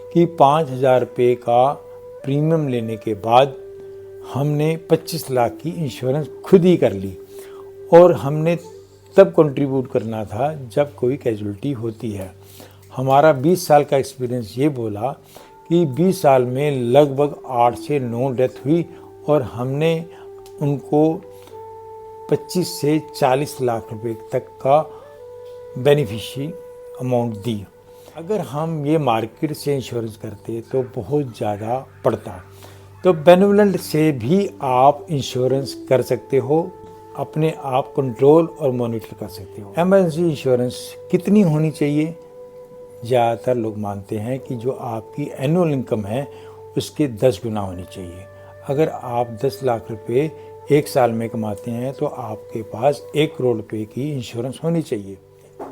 कि 5,000 रुपये का प्रीमियम लेने के बाद हमने 25 लाख की इंश्योरेंस खुद ही कर ली। और हमने तब कंट्रीब्यूट करना था जब कोई कैजुअल्टी होती है। हमारा 20 साल का एक्सपीरियंस ये बोला कि 20 साल में लगभग 8 से 9 डेथ हुई और हमने उनको 25 से 40 लाख रुपए तक का बेनिफिशियरी अमाउंट दी। अगर हम ये मार्केट से इंश्योरेंस करते तो बहुत ज़्यादा पड़ता। तो बेनेवलेंट से भी आप इंश्योरेंस कर सकते हो, अपने आप कंट्रोल और मॉनिटर कर सकते हो। इमरजेंसी इंश्योरेंस कितनी होनी चाहिए? ज़्यादातर लोग मानते हैं कि जो आपकी एनुअल इनकम है उसके 10 गुना होनी चाहिए। अगर आप 10 लाख रुपए एक साल में कमाते हैं तो आपके पास 1 करोड़ रुपए की इंश्योरेंस होनी चाहिए।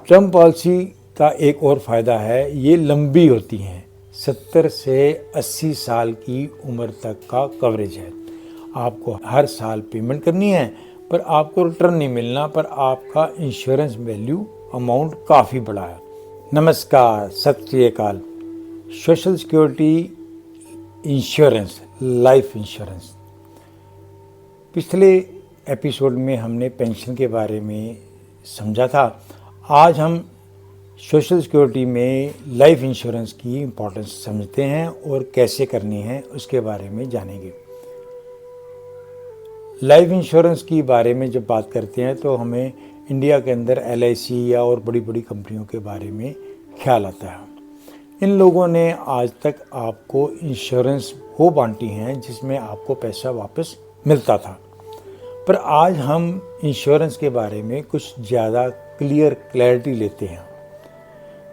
टर्म पॉलिसी का एक और फ़ायदा है, ये लंबी होती हैं। 70 से 80 साल की उम्र तक का कवरेज है। आपको हर साल पेमेंट करनी है पर आपको रिटर्न नहीं मिलना, पर आपका इंश्योरेंस वैल्यू अमाउंट काफ़ी बड़ा है। नमस्कार, सत श्री अकाल। Social security insurance, life insurance. पिछले एपिसोड में हमने पेंशन के बारे में समझा था। आज हम सोशल सिक्योरिटी में लाइफ इंश्योरेंस की इम्पोर्टेंस समझते हैं और कैसे करनी है उसके बारे में जानेंगे। लाइफ इंश्योरेंस की बारे में जब बात करते हैं तो हमें इंडिया के अंदर LIC या और बड़ी बड़ी कंपनियों के बारे में ख्याल आता है। इन लोगों ने आज तक आपको इंश्योरेंस वो बांटी हैं जिसमें आपको पैसा वापस मिलता था। पर आज हम इंश्योरेंस के बारे में कुछ ज़्यादा क्लैरिटी लेते हैं।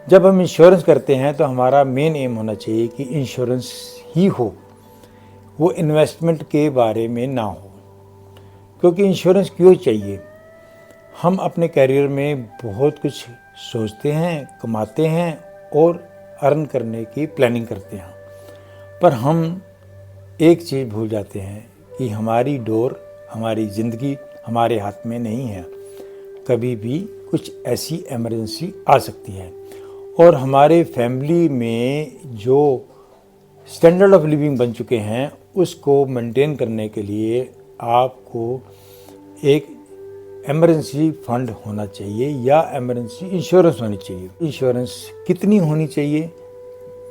जब हम इंश्योरेंस करते हैं तो हमारा मेन एम होना चाहिए कि इंश्योरेंस ही हो, वो इन्वेस्टमेंट के बारे में ना हो। क्योंकि इंश्योरेंस क्यों चाहिए? हम अपने करियर में बहुत कुछ सोचते हैं, कमाते हैं और अर्न करने की प्लानिंग करते हैं, पर हम एक चीज़ भूल जाते हैं कि हमारी डोर, हमारी ज़िंदगी हमारे हाथ में नहीं है। कभी भी कुछ ऐसी इमरजेंसी आ सकती है और हमारे फैमिली में जो स्टैंडर्ड ऑफ लिविंग बन चुके हैं उसको मेंटेन करने के लिए आपको एक इमरजेंसी फंड होना चाहिए या इमरजेंसी इंश्योरेंस होनी चाहिए। इंश्योरेंस कितनी होनी चाहिए?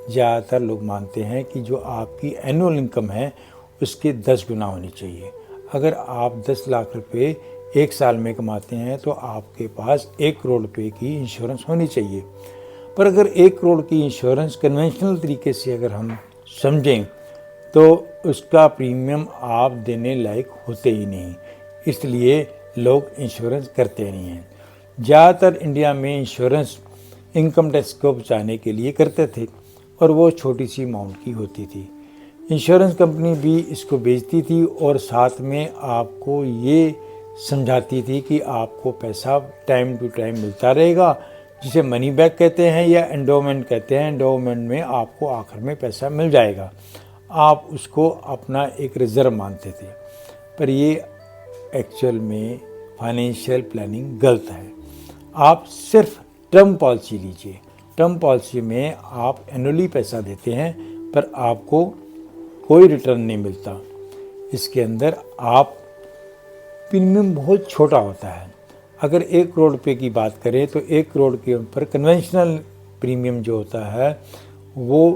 ज़्यादातर लोग मानते हैं कि जो आपकी एनुअल इनकम है उसके 10 गुना होनी चाहिए। अगर आप 10 लाख रुपए एक साल में कमाते हैं तो आपके पास 1 करोड़ रुपए की इंश्योरेंस होनी चाहिए। पर अगर 1 करोड़ की इंश्योरेंस कन्वेंशनल तरीके से अगर हम समझें तो उसका प्रीमियम आप देने लायक होते ही नहीं, इसलिए लोग इंश्योरेंस करते नहीं हैं। ज़्यादातर इंडिया में इंश्योरेंस इनकम टैक्स को बचाने के लिए करते थे और वो छोटी सी अमाउंट की होती थी। इंश्योरेंस कंपनी भी इसको बेचती थी और साथ में आपको ये समझाती थी कि आपको पैसा टाइम टू टाइम मिलता रहेगा, जिसे मनी बैक कहते हैं या एंडोमेंट कहते हैं। एंडोमेंट में आपको आखिर में पैसा मिल जाएगा, आप उसको अपना एक रिजर्व मानते थे। पर ये एक्चुअल में फाइनेंशियल प्लानिंग गलत है। आप सिर्फ टर्म पॉलिसी लीजिए। टर्म पॉलिसी में आप एनुअली पैसा देते हैं पर आपको कोई रिटर्न नहीं मिलता। इसके अंदर आप प्रीमियम बहुत छोटा होता है। अगर 1 करोड़ रुपए की बात करें तो 1 करोड़ के ऊपर कन्वेंशनल प्रीमियम जो होता है वो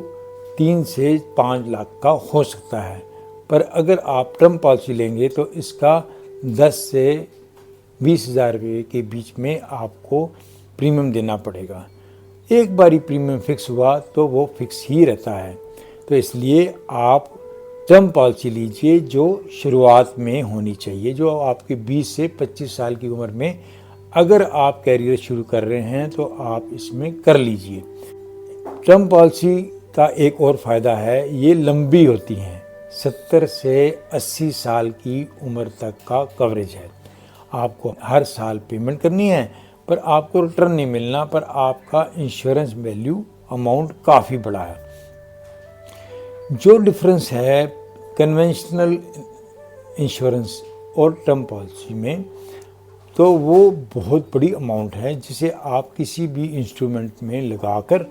3 से 5 लाख का हो सकता है। पर अगर आप टर्म पॉलिसी लेंगे तो इसका 10 से 20,000 रुपये के बीच में आपको प्रीमियम देना पड़ेगा। एक बारी प्रीमियम फिक्स हुआ तो वो फिक्स ही रहता है। तो इसलिए आप टर्म पॉलिसी लीजिए जो शुरुआत में होनी चाहिए, जो आपके 20 से 25 साल की उम्र में अगर आप कैरियर शुरू कर रहे हैं तो आप इसमें कर लीजिए। टर्म पॉलिसी का एक और फ़ायदा है, ये लंबी होती हैं। 70 से 80 साल की उम्र तक का कवरेज है। आपको हर साल पेमेंट करनी है पर आपको रिटर्न नहीं मिलना, पर आपका इंश्योरेंस वैल्यू अमाउंट काफ़ी बड़ा है। जो डिफरेंस है कन्वेंशनल इंश्योरेंस और टर्म पॉलिसी में, तो वो बहुत बड़ी अमाउंट है जिसे आप किसी भी इंस्ट्रूमेंट में लगाकर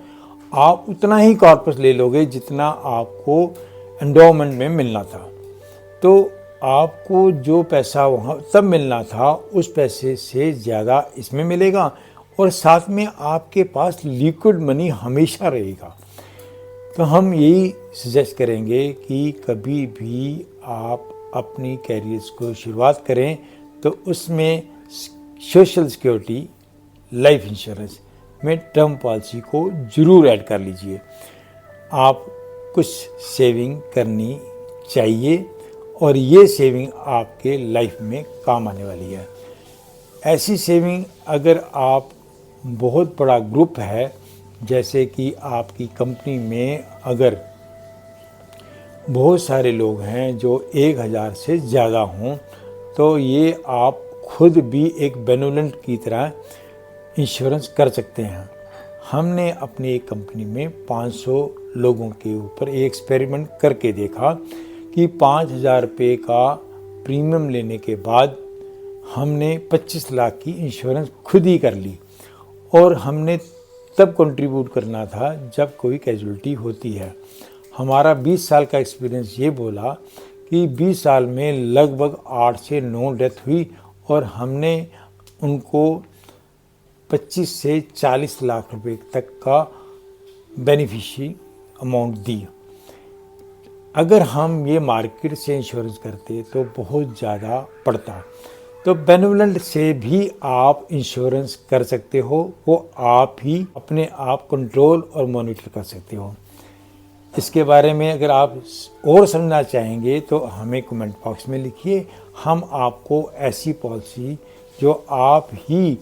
आप उतना ही कॉर्पस ले लोगे जितना आपको एंडोमेंट में मिलना था। तो आपको जो पैसा वहाँ तब मिलना था उस पैसे से ज़्यादा इसमें मिलेगा, और साथ में आपके पास लिक्विड मनी हमेशा रहेगा। तो हम यही सजेस्ट करेंगे कि कभी भी आप अपनी कैरियर्स को शुरुआत करें तो उसमें सोशल सिक्योरिटी, लाइफ इंश्योरेंस में टर्म पॉलिसी को ज़रूर ऐड कर लीजिए। आप कुछ सेविंग करनी चाहिए और ये सेविंग आपके लाइफ में काम आने वाली है। ऐसी सेविंग अगर आप बहुत बड़ा ग्रुप है, जैसे कि आपकी कंपनी में अगर बहुत सारे लोग हैं जो 1000 से ज़्यादा हों, तो ये आप खुद भी एक बेनेवोलेंट की तरह इंश्योरेंस कर सकते हैं। हमने अपनी एक कंपनी में 500 लोगों के ऊपर एक एक्सपेरिमेंट करके देखा कि 5000 रुपये का प्रीमियम लेने के बाद हमने 25 लाख की इंश्योरेंस खुद ही कर ली, और हमने तब कंट्रीब्यूट करना था जब कोई कैजुअल्टी होती है। हमारा 20 साल का एक्सपीरियंस ये बोला कि 20 साल में लगभग 8 से 9 डेथ हुई, और हमने उनको 25 से 40 लाख रुपए तक का बेनिफिशियरी अमाउंट दी। अगर हम ये मार्केट से इंश्योरेंस करते तो बहुत ज़्यादा पड़ता। तो बेनेवोलेंट से भी आप इंश्योरेंस कर सकते हो, वो आप ही अपने आप कंट्रोल और मॉनिटर कर सकते हो। इसके बारे में अगर आप और समझना चाहेंगे तो हमें कमेंट बॉक्स में लिखिए। हम आपको ऐसी पॉलिसी जो आप ही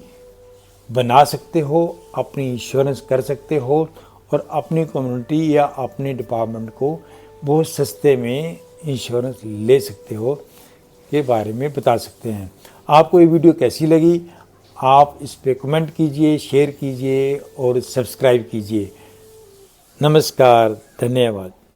बना सकते हो, अपनी इंश्योरेंस कर सकते हो, और अपनी कम्युनिटी या अपने डिपार्टमेंट को बहुत सस्ते में इंश्योरेंस ले सकते हो के बारे में बता सकते हैं। आपको ये वीडियो कैसी लगी, आप इस पे कमेंट कीजिए, शेयर कीजिए और सब्सक्राइब कीजिए। नमस्कार, धन्यवाद।